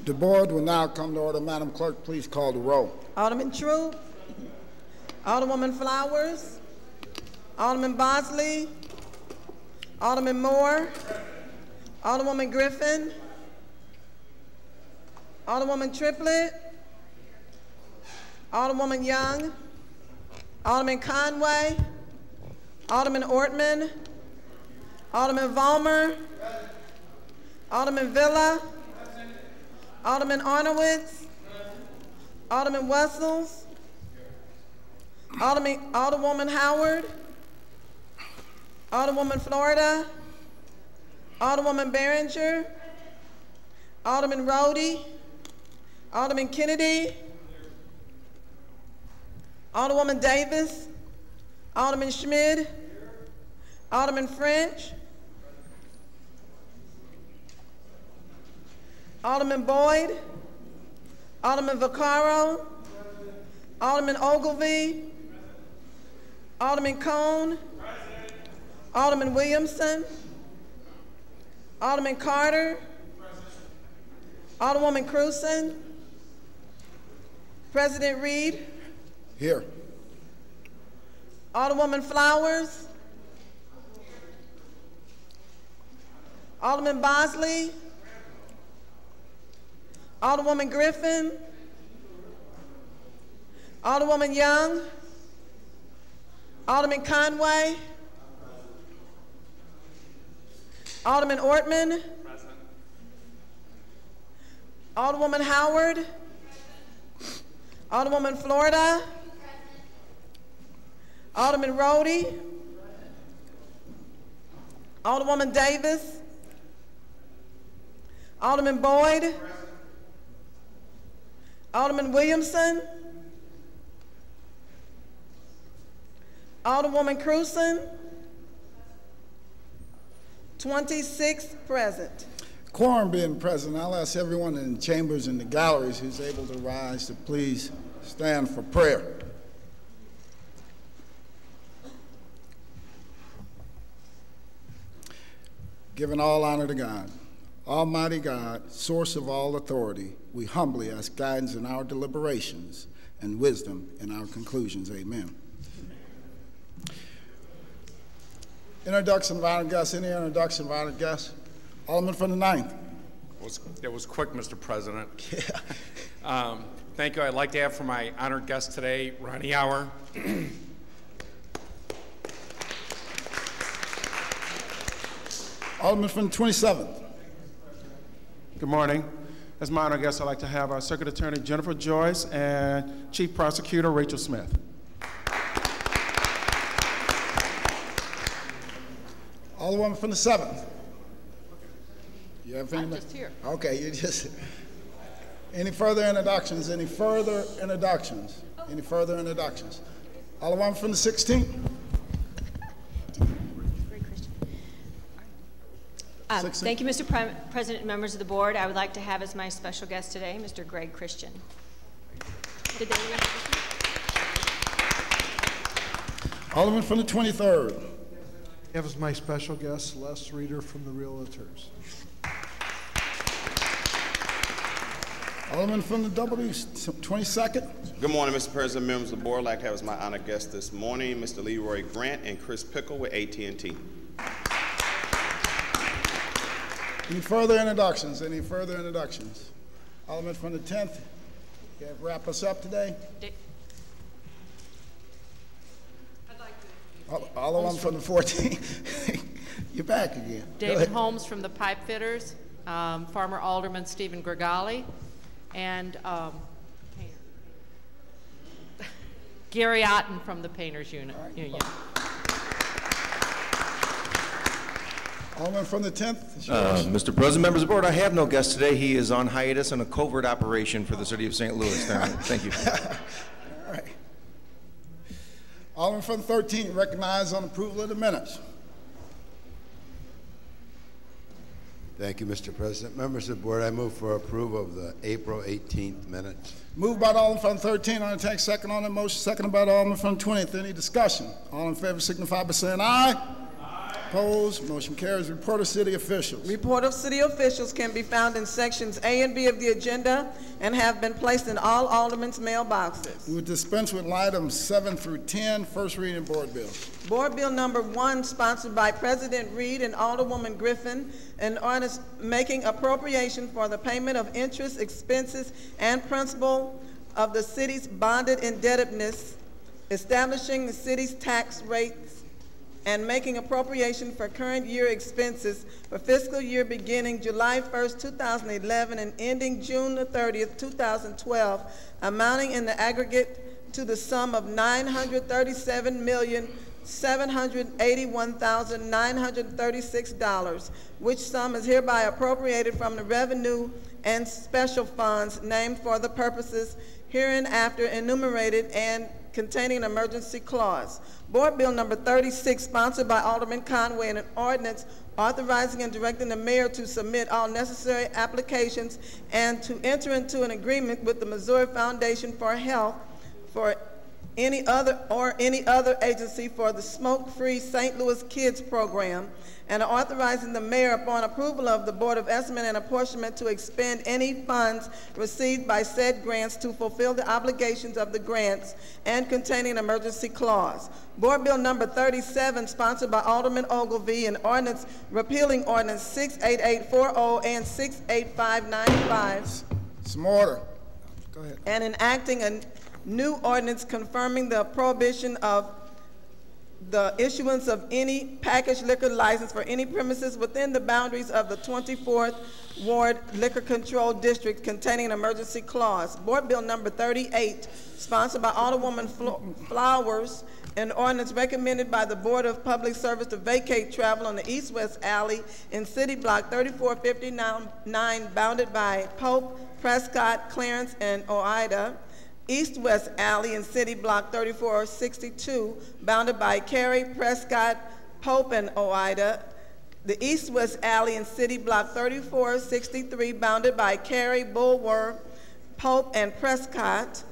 The board will now come to order. Madam Clerk, please call the roll. Alderman Troop, Alderwoman Flowers, Alderman Bosley, Alderman Moore, Alderwoman Griffin, Alderwoman Triplett, Alderwoman Young, Alderman Conway, Alderman Ortman, Alderman Vollmer, Alderman Villa, Alderman Arnowitz, Alderman Wessels, Alderwoman Howard, Alderwoman Florida, Alderwoman Behringer, Alderman Rhodey, Alderman Kennedy, Alderwoman Davis, Alderman Schmid, Alderman French, Alderman Boyd, Alderman Vaccaro, Alderman Ogilvie, Alderman Cone, Alderman Williamson, Alderman Carter, Alderwoman Cruzen, President Reed. Here. Alderwoman Flowers, Alderman Bosley, Alderwoman Griffin, Alderwoman Young, Alderman Conway, Alderman Ortman, Alderwoman Howard, Alderwoman Florida, Alderman Rhodey, Alderwoman Davis, Alderman Boyd, Alderman Williamson, Alderwoman Cruzen, 26 present. Quorum being present, I'll ask everyone in the chambers and the galleries who's able to rise to please stand for prayer. Giving all honor to God, Almighty God, source of all authority, we humbly ask guidance in our deliberations and wisdom in our conclusions. Amen. Introduction of honored guests. Any introduction of honored guests? Alderman from the 9th. It was quick, Mr. President. Yeah. Thank you. I'd like to have for my honored guest today, Ronnie Hour. Alderman from the 27th. Good morning. As my honored guest, I'd like to have our Circuit Attorney Jennifer Joyce and Chief Prosecutor Rachel Smith. Alderwoman from the 7th. You have any? I'm just here. Okay, you just. Any further introductions? Any further introductions? Any further introductions? Alderwoman from the 16th. Thank you, Mr. President and members of the board. I would like to have as my special guest today, Mr. Greg Christian. Did they Alderman from the 23rd. I have as my special guest, Les Reeder from the Realtors. Alderman from the 22nd. Good morning, Mr. President, members of the board. I'd like to have as my honored guest this morning, Mr. Leroy Grant and Chris Pickle with AT&T. Any further introductions? Any further introductions? Alderman from the 10th. You have wrap us up today. I'd like to Alderman from the 14th. You're back again. David Holmes from the Pipe Fitters, former Alderman Stephen Gregali, and Gary Otten from the Painters Union. Alderman from the 10th. Mr. President, members of the board, I have no guest today. He is on hiatus on a covert operation for the city of St. Louis. Thank you. All right. Alderman from the 13th, recognized on approval of the minutes. Thank you, Mr. President. Members of the board, I move for approval of the April 18th minutes. Moved by the Alderman from the 13th. I take second on the motion. Seconded by the Alderman from the 20th. Any discussion? All in favor signify by saying aye. Aye. Opposed? Motion carries. Report of city officials. Report of city officials can be found in sections A and B of the agenda and have been placed in all aldermen's mailboxes. We will dispense with items 7 through 10. First reading board bills. Board Bill number 1, sponsored by President Reed and Alderwoman Griffin, an ordinance making appropriation for the payment of interest, expenses, and principal of the city's bonded indebtedness, establishing the city's tax rates, and making appropriation for current year expenses for fiscal year beginning July 1st, 2011 and ending June the 30th, 2012, amounting in the aggregate to the sum of $937,781,936, which sum is hereby appropriated from the revenue and special funds named for the purposes hereinafter enumerated and containing an emergency clause. Board Bill number 36, sponsored by Alderman Conway, and an ordinance authorizing and directing the mayor to submit all necessary applications and to enter into an agreement with the Missouri Foundation for Health for any other agency for the Smoke-Free St. Louis Kids program, and authorizing the mayor, upon approval of the Board of Estimate and Apportionment, to expend any funds received by said grants to fulfill the obligations of the grants and containing an emergency clause. Board Bill number 37, sponsored by Alderman Ogilvie, an ordinance repealing ordinance 68840 and 68595. Some order. Go ahead. And enacting a new ordinance confirming the prohibition of the issuance of any packaged liquor license for any premises within the boundaries of the 24th Ward Liquor Control District, containing an emergency clause. Board Bill number 38, sponsored by Alderwoman Flowers, an ordinance recommended by the Board of Public Service to vacate travel on the east-west alley in City Block 3459, bounded by Pope, Prescott, Clarence, and Oida. East-west alley in City Block 3462, bounded by Cary, Prescott, Pope, and Oida. The east-west alley in City Block 3463, bounded by Cary, Bulwer, Pope, and Prescott.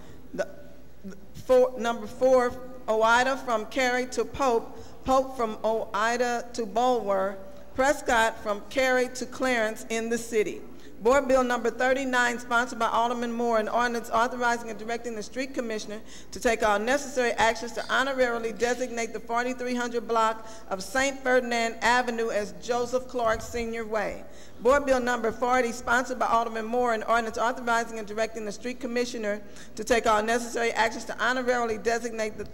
Number 4, Oida from Cary to Pope, Pope from Oida to Bulwer, Prescott from Cary to Clarence in the city. Board Bill number 39, sponsored by Alderman Moore, an ordinance authorizing and directing the street commissioner to take all necessary actions to honorarily designate the 4300 block of St. Ferdinand Avenue as Joseph Clark Sr. Way. Board Bill number 40, sponsored by Alderman Moore, an ordinance authorizing and directing the street commissioner to take all necessary actions to honorarily designate the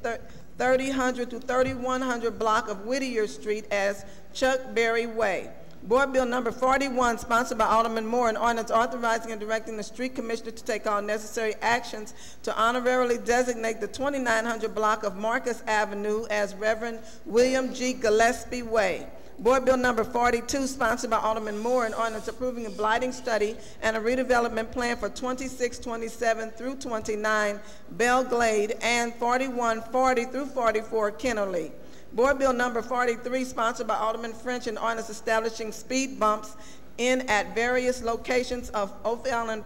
3000 to 3100 block of Whittier Street as Chuck Berry Way. Board Bill number 41, sponsored by Alderman Moore, an ordinance authorizing and directing the street commissioner to take all necessary actions to honorarily designate the 2900 block of Marcus Avenue as Reverend William G. Gillespie Way. Board Bill number 42, sponsored by Alderman Moore, an ordinance approving a blighting study and a redevelopment plan for 2627 through 29 Bell Glade and 4140 through 44 Kennerly. Board Bill number 43, sponsored by Alderman French, an ordinance establishing speed bumps in at various locations of O'Fallon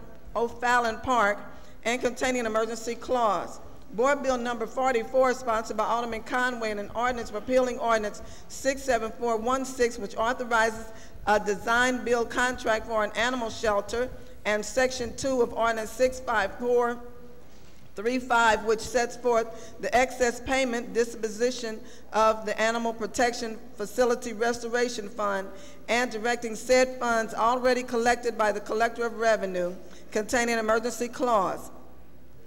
Park and containing an emergency clause. Board Bill number 44, sponsored by Alderman Conway, and an ordinance repealing ordinance 67416, which authorizes a design build contract for an animal shelter, and section 2 of ordinance 65435, which sets forth the excess payment disposition of the Animal Protection Facility Restoration Fund and directing said funds already collected by the Collector of Revenue, containing an emergency clause.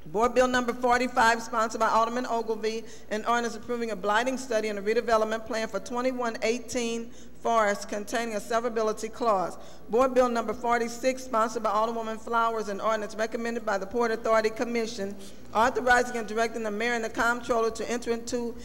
Board Bill number 45, sponsored by Alderman Ogilvie, an ordinance approving a blighting study and a redevelopment plan for 2118 Forest, containing a severability clause. Board Bill number 46, sponsored by Alderwoman Flowers, an ordinance recommended by the Port Authority Commission, authorizing and directing the mayor and the comptroller to enter into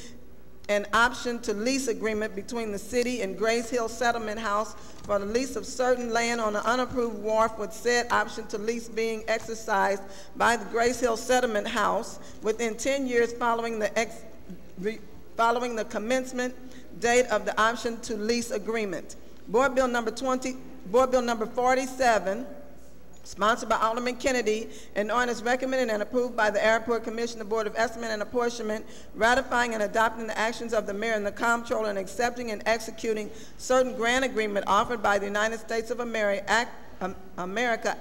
an option to lease agreement between the city and Grace Hill Settlement House for the lease of certain land on an unapproved wharf, with said option to lease being exercised by the Grace Hill Settlement House within 10 years following the commencement date of the option to lease agreement. Board Bill number 47, Sponsored by Alderman Kennedy, an ordinance recommended and approved by the Airport Commission, the Board of Estimate and Apportionment, ratifying and adopting the actions of the mayor and the comptroller, and accepting and executing certain grant agreement offered by the United States of America,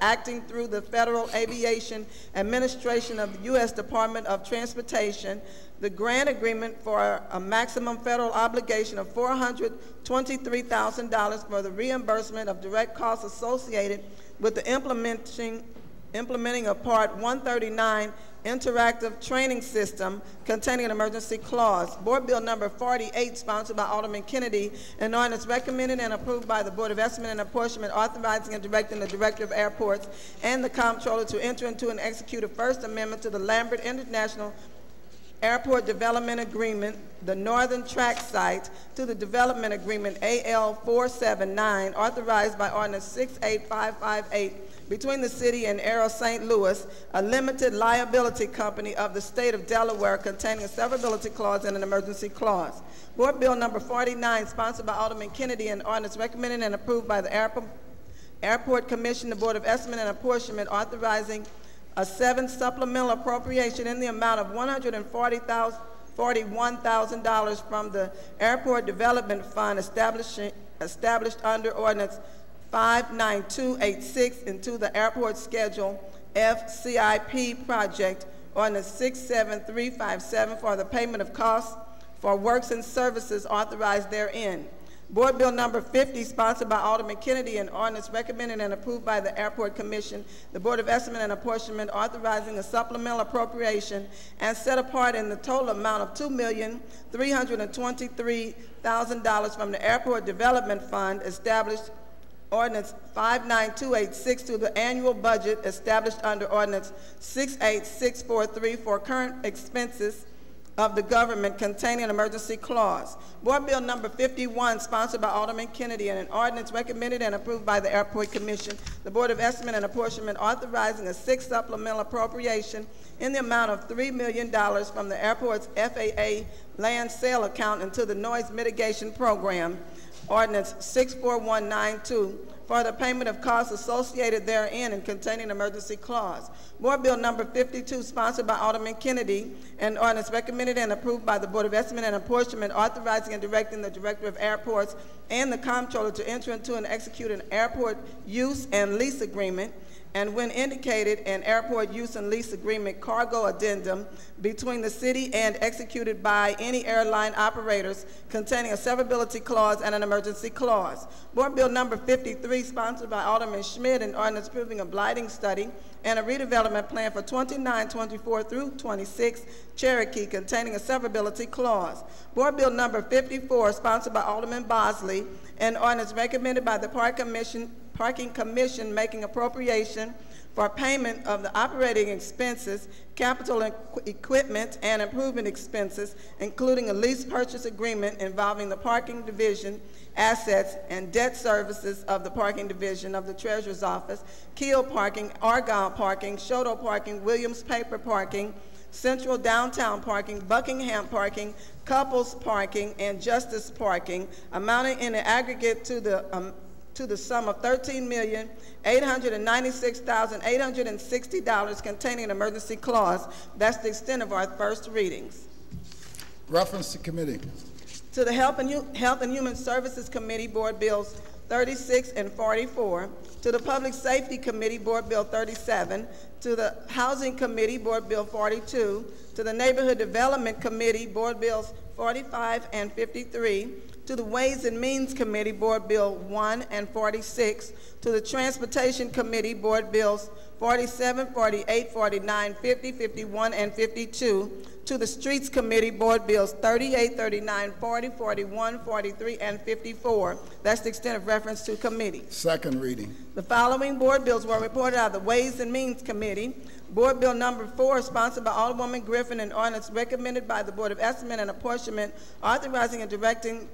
acting through the Federal Aviation Administration of the U.S. Department of Transportation. The grant agreement for a maximum federal obligation of $423,000 for the reimbursement of direct costs associated with the implementing of Part 139 Interactive Training System containing an emergency clause. Board Bill number 48, sponsored by Alderman Kennedy, an ordinance recommended and approved by the Board of Estimate and Apportionment, authorizing and directing the Director of Airports and the Comptroller to enter into and execute a First Amendment to the Lambert International Airport Development Agreement, the Northern Track Site, to the Development Agreement AL 479, authorized by Ordinance 68558, between the City and Aero St. Louis, a limited liability company of the State of Delaware, containing a severability clause and an emergency clause. Board Bill number 49, sponsored by Alderman Kennedy, an ordinance recommended and approved by the Airport Commission, the Board of Estimate and Apportionment, authorizing a 7th supplemental appropriation in the amount of $141,000 from the Airport Development Fund established under Ordinance 59286 into the Airport Schedule FCIP project, Ordinance 67357, for the payment of costs for works and services authorized therein. Board Bill number 50, sponsored by Alderman Kennedy, an ordinance recommended and approved by the Airport Commission, the Board of Estimate and Apportionment, authorizing a supplemental appropriation and set apart in the total amount of $2,323,000 from the Airport Development Fund established Ordinance 59286 to the annual budget established under Ordinance 68643 for current expenses of the government containing an emergency clause. Board Bill number 51, sponsored by Alderman Kennedy, and an ordinance recommended and approved by the Airport Commission, the Board of Estimate and Apportionment, authorizing a 6th supplemental appropriation in the amount of $3 million from the airport's FAA land sale account into the noise mitigation program, Ordinance 64192, for the payment of costs associated therein and containing an emergency clause. Board Bill number 52, sponsored by Alderman Kennedy, and ordinance recommended and approved by the Board of Estimate and Apportionment, authorizing and directing the Director of Airports and the Comptroller to enter into and execute an airport use and lease agreement, and when indicated, an airport use and lease agreement cargo addendum between the city and executed by any airline operators containing a severability clause and an emergency clause. Board Bill number 53, sponsored by Alderman Schmidt, an ordinance approving a blighting study and a redevelopment plan for 2924 through 26 Cherokee containing a severability clause. Board Bill number 54, sponsored by Alderman Bosley, an ordinance recommended by the Parking Commission making appropriation for payment of the operating expenses, capital equipment, and improvement expenses, including a lease purchase agreement involving the Parking Division assets and debt services of the Parking Division of the Treasurer's Office, Keel Parking, Argyle Parking, Shoto Parking, Williams Paper Parking, Central Downtown Parking, Buckingham Parking, Couples Parking, and Justice Parking, amounting in the aggregate to the sum of $13,896,860 containing an emergency clause. That's the extent of our first readings. Reference to committee. To the Health and Human Services Committee, Board Bills 36 and 44. To the Public Safety Committee, Board Bill 37. To the Housing Committee, Board Bill 42. To the Neighborhood Development Committee, Board Bills 45 and 53. To the Ways and Means Committee, Board Bill 1 and 46. To the Transportation Committee, Board Bills 47, 48, 49, 50, 51, and 52. To the Streets Committee, Board Bills 38, 39, 40, 41, 43, and 54. That's the extent of reference to committee. Second reading. The following board bills were reported out of the Ways and Means Committee. Board Bill number 4, sponsored by Alderwoman Griffin, and ordinance recommended by the Board of Estimate and Apportionment, authorizing and directing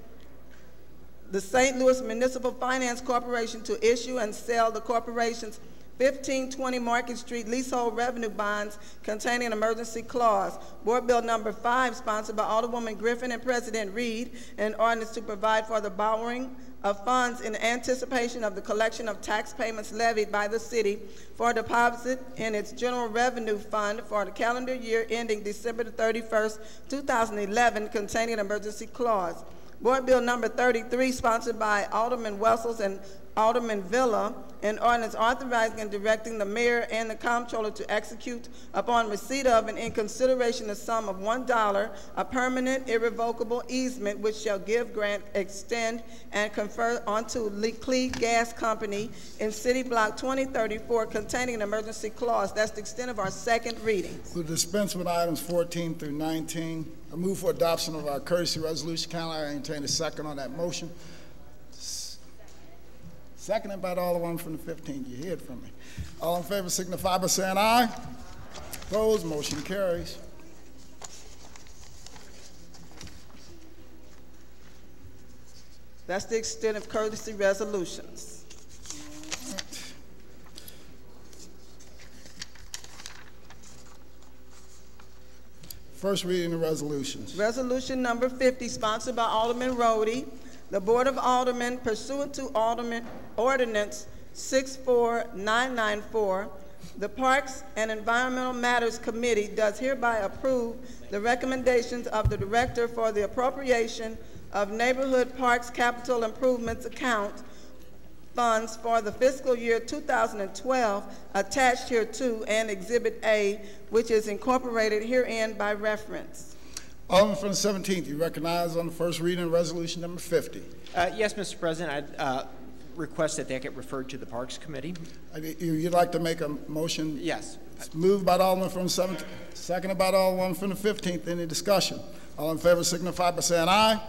the St. Louis Municipal Finance Corporation to issue and sell the corporation's 1520 Market Street leasehold revenue bonds containing an emergency clause. Board Bill number 5, sponsored by Alderwoman Griffin and President Reed, an ordinance to provide for the borrowing of funds in anticipation of the collection of tax payments levied by the city for deposit in its general revenue fund for the calendar year ending December 31st, 2011, containing an emergency clause. Board Bill number 33, sponsored by Alderman Wessels and Alderman Villa, an ordinance authorizing and directing the mayor and the comptroller to execute upon receipt of and in consideration the sum of $1, a permanent irrevocable easement which shall give, grant, extend, and confer onto Leclerc Gas Company in City Block 2034 containing an emergency clause. That's the extent of our second readings. We'll dispense with items 14 through 19. I move for adoption of our courtesy resolution. Can I entertain a second on that motion? Seconded by the Alderman from the 15th. You heard from me. All in favor signify by saying aye. Opposed, motion carries. That's the extent of courtesy resolutions. First reading of resolutions. Resolution number 50, sponsored by Alderman Rhodey. The Board of Aldermen, pursuant to Ordinance 64994, the Parks and Environmental Matters Committee does hereby approve the recommendations of the Director for the appropriation of Neighborhood Parks Capital Improvements Account funds for the fiscal year 2012 attached hereto and Exhibit A, which is incorporated herein by reference. Alderman from the 17th, you recognize on the first reading of resolution number 50. Yes, Mr. President, I'd request that get referred to the Parks Committee. You'd like to make a motion? Yes. It's moved by the Alderman from the 17th, seconded by the Alderman from the 15th. Any discussion? All in favor signify by saying aye.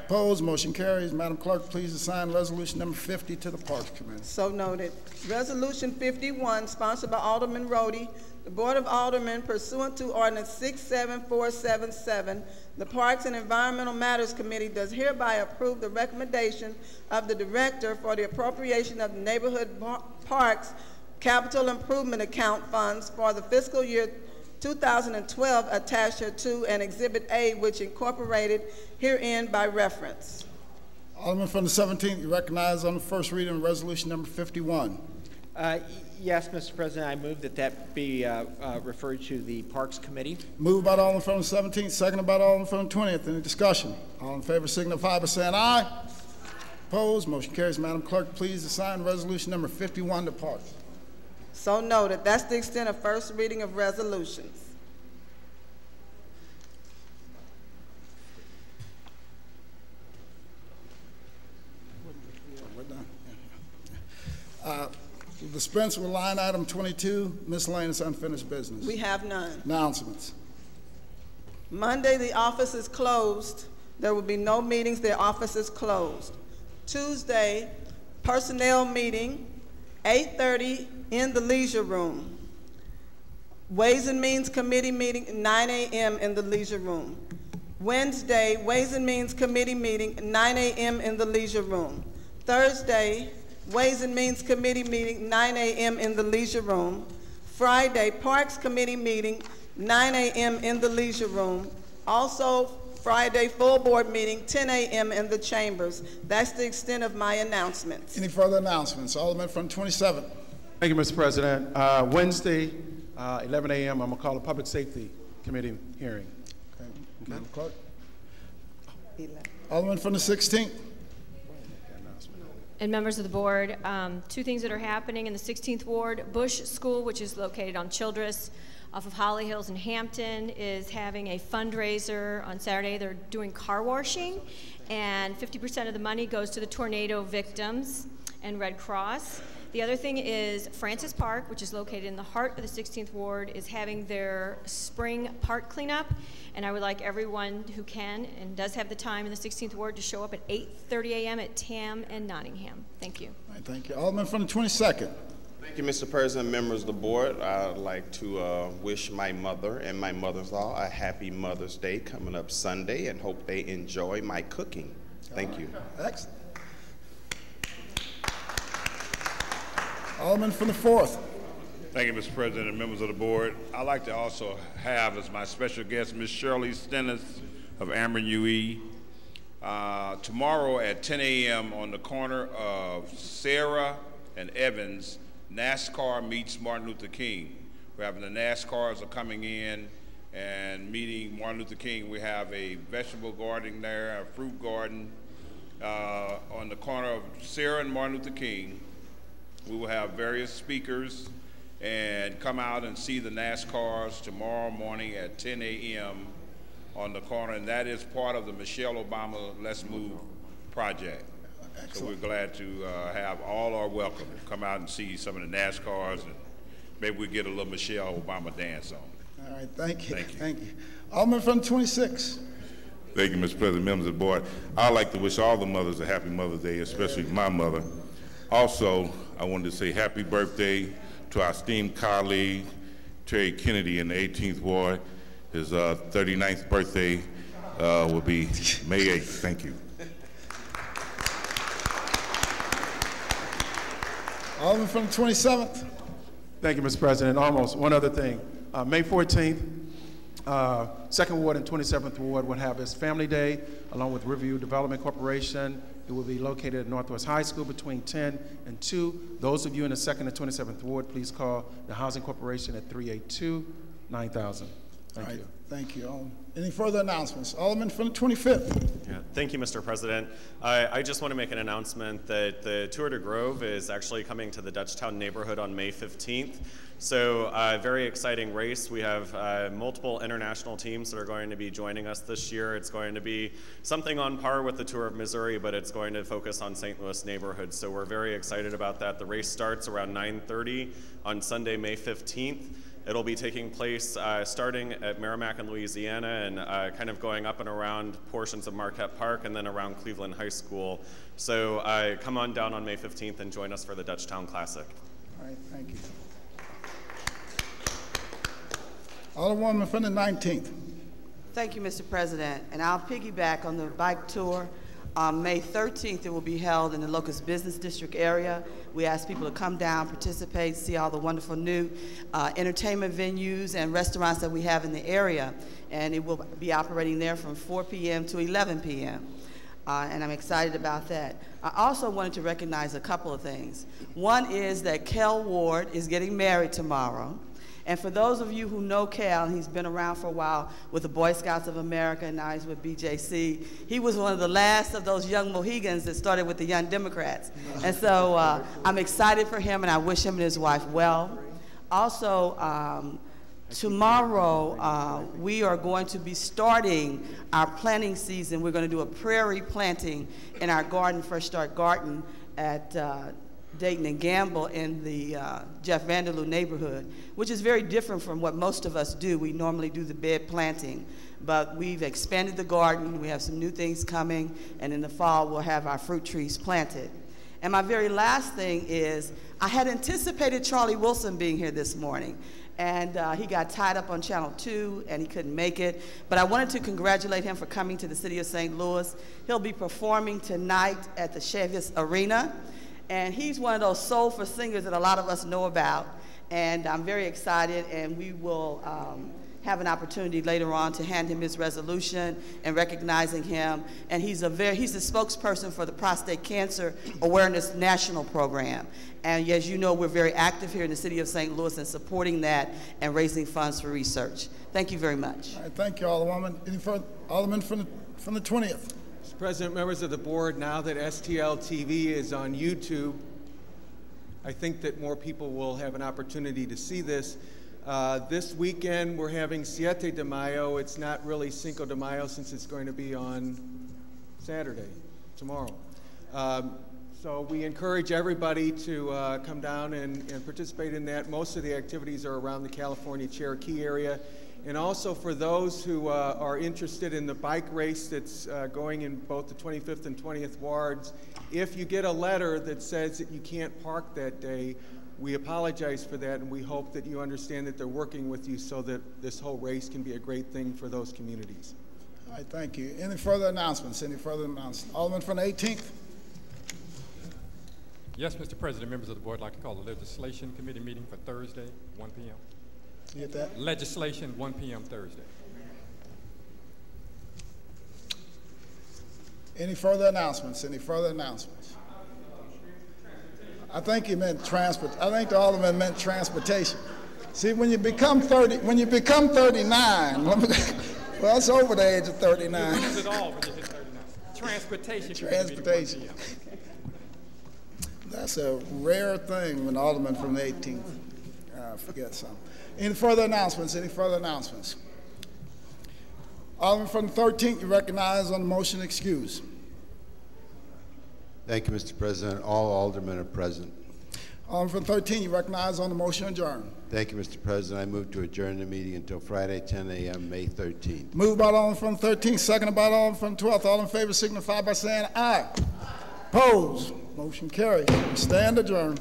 Opposed, motion carries. Madam Clerk, please assign resolution number 50 to the Parks Committee. So noted. Resolution 51, sponsored by Alderman Rhodey. The Board of Aldermen, pursuant to Ordinance 67477, the Parks and Environmental Matters Committee does hereby approve the recommendation of the Director for the appropriation of the Neighborhood Parks Capital Improvement Account funds for the fiscal year 2012 attached hereto and Exhibit A, which incorporated herein by reference. Alderman from the 17th, you recognize on the first reading of resolution number 51. Yes, Mr. President, I move that be referred to the Parks Committee. Moved by the Alderman from the 17th, seconded by the Alderman from the 20th. Any discussion? All in favor signify by saying aye. Opposed, motion carries. Madam Clerk, please assign resolution number 51 to Parks. So noted. That's the extent of first reading of resolutions. We're done. We'll dispense with line item 22, miscellaneous unfinished business. We have none. Announcements. Monday, the office is closed. There will be no meetings. The office is closed. Tuesday, personnel meeting, 8:30 in the leisure room. Ways and Means Committee meeting, 9 a.m. in the leisure room. Wednesday, Ways and Means Committee meeting, 9 a.m. in the leisure room. Thursday, Ways and Means Committee meeting, 9 a.m. in the leisure room. Friday, Parks Committee meeting, 9 a.m. in the leisure room. Also, Friday, full board meeting, 10 a.m. in the chambers. That's the extent of my announcements. Any further announcements? Alderman from 27th. Thank you, Mr. President. Wednesday, 11 a.m., I'm going to call a Public Safety Committee hearing. Okay. Madam Clerk. Alderman from the 16th. And members of the board, two things that are happening in the 16th Ward. Bush School, which is located on Childress off of Holly Hills in Hampton, is having a fundraiser on Saturday. They're doing car washing, and 50% of the money goes to the tornado victims and Red Cross. The other thing is Francis Park, which is located in the heart of the 16th Ward, is having their spring park cleanup, and I would like everyone who can and does have the time in the 16th Ward to show up at 8:30 a.m. at Tam and Nottingham. Thank you. All right, thank you. Alderman from the 22nd. Thank you, Mr. President, members of the board. I'd like to wish my mother and my mother-in-law a happy Mother's Day coming up Sunday, and hope they enjoy my cooking. Thank you. Excellent. Alderman from the 4th. Thank you, Mr. President and members of the board. I'd like to also have as my special guest Ms. Shirley Stennis of Amber UE. Tomorrow at 10 a.m. on the corner of Sarah and Evans, NASCAR meets Martin Luther King. We're having the NASCARs are coming in and meeting Martin Luther King. We have a vegetable garden there, a fruit garden on the corner of Sarah and Martin Luther King. We will have various speakers and come out and see the NASCARs tomorrow morning at 10 a.m. on the corner, and that is part of the Michelle Obama Let's Move project. Excellent. So we're glad to have all our welcome. Come out and see some of the NASCARs, and maybe we get a little Michelle Obama dance on. All right, thank you. Thank you. Thank you. Alderman from 26. Thank you, Mr. President, members of the board. I'd like to wish all the mothers a happy Mother's Day, especially my mother. Also, I wanted to say happy birthday to our esteemed colleague, Terry Kennedy in the 18th Ward. His 39th birthday will be May 8th. Thank you. Alderman from the 27th. Thank you, Mr. President. Almost one other thing. May 14th, 2nd Ward and 27th Ward will have its Family Day along with Riverview Development Corporation. It will be located at Northwest High School between 10 and 2. Those of you in the 2nd and 27th Ward, please call the Housing Corporation at 382-9000. Thank you. Thank you. Any further announcements? Alderman from the 25th. Yeah, thank you, Mr. President. I just want to make an announcement that the Tour de Grove is actually coming to the Dutchtown neighborhood on May 15th. So very exciting race. We have multiple international teams that are going to be joining us this year. It's going to be something on par with the Tour of Missouri, but it's going to focus on St. Louis neighborhoods. So we're very excited about that. The race starts around 9:30 on Sunday, May 15th. It'll be taking place starting at Merrimack in Louisiana and kind of going up and around portions of Marquette Park and then around Cleveland High School. So come on down on May 15th and join us for the Dutchtown Classic. All right, thank you. Alderwoman from the 19th. Thank you, Mr. President. And I'll piggyback on the bike tour. On May 13th, it will be held in the Locust Business District area. We ask people to come down, participate, see all the wonderful new entertainment venues and restaurants that we have in the area. And it will be operating there from 4 p.m. to 11 p.m. And I'm excited about that. I also wanted to recognize a couple of things. One is that Kel Ward is getting married tomorrow. And for those of you who know Cal, he's been around for a while with the Boy Scouts of America, and now he's with BJC. He was one of the last of those young Mohegans that started with the Young Democrats. And so I'm excited for him, and I wish him and his wife well. Also, tomorrow, we are going to be starting our planting season. We're going to do a prairie planting in our garden, Fresh Start Garden, at Dayton and Gamble in the Jeff Vanderloo neighborhood, which is very different from what most of us do. We normally do the bed planting, but we've expanded the garden. We have some new things coming, and in the fall we'll have our fruit trees planted. And my very last thing is, I had anticipated Charlie Wilson being here this morning, and he got tied up on Channel 2 and he couldn't make it. But I wanted to congratulate him for coming to the city of St. Louis. He'll be performing tonight at the Chevis Arena. And he's one of those soulful singers that a lot of us know about. And I'm very excited, and we will have an opportunity later on to hand him his resolution and recognizing him. And he's the spokesperson for the Prostate Cancer Awareness National Program. And as you know, we're very active here in the city of St. Louis in supporting that and raising funds for research. Thank you very much. All right, thank you, Alderwoman. Any further? Alderman from the 20th. President, members of the board, now that STL TV is on YouTube, I think that more people will have an opportunity to see this. This weekend, we're having Siete de Mayo. It's not really Cinco de Mayo since it's going to be on Saturday, tomorrow. So we encourage everybody to come down and participate in that. Most of the activities are around the California Cherokee area. And also for those who are interested in the bike race that's going in both the 25th and 20th wards, if you get a letter that says that you can't park that day, we apologize for that, and we hope that you understand that they're working with you so that this whole race can be a great thing for those communities. All right, thank you. Any further announcements? Any further announcements? Alderman from the 18th. Yes, Mr. President, members of the board, I'd like to call the Legislation Committee meeting for Thursday, 1 p.m. You get that? Legislation, 1 p.m. Thursday. Any further announcements? Any further announcements? I think he meant transport. I think the Alderman meant transportation. See, when you become 39, well, it's over the age of 39. You lose it all when you hit 39. Transportation. Transportation. That's a rare thing when Alderman from the 18th forgets something. Any further announcements? Any further announcements? Alderman from the 13th, you recognize on the motion excuse. Thank you, Mr. President. All aldermen are present. Alderman from 13, you recognize on the motion adjourn. Thank you, Mr. President. I move to adjourn the meeting until Friday, 10 a.m., May 13th. Moved by Alderman from the 13th, seconded by Alderman from the 12th. All in favor signify by saying aye. Opposed? Motion carries. We stand adjourned.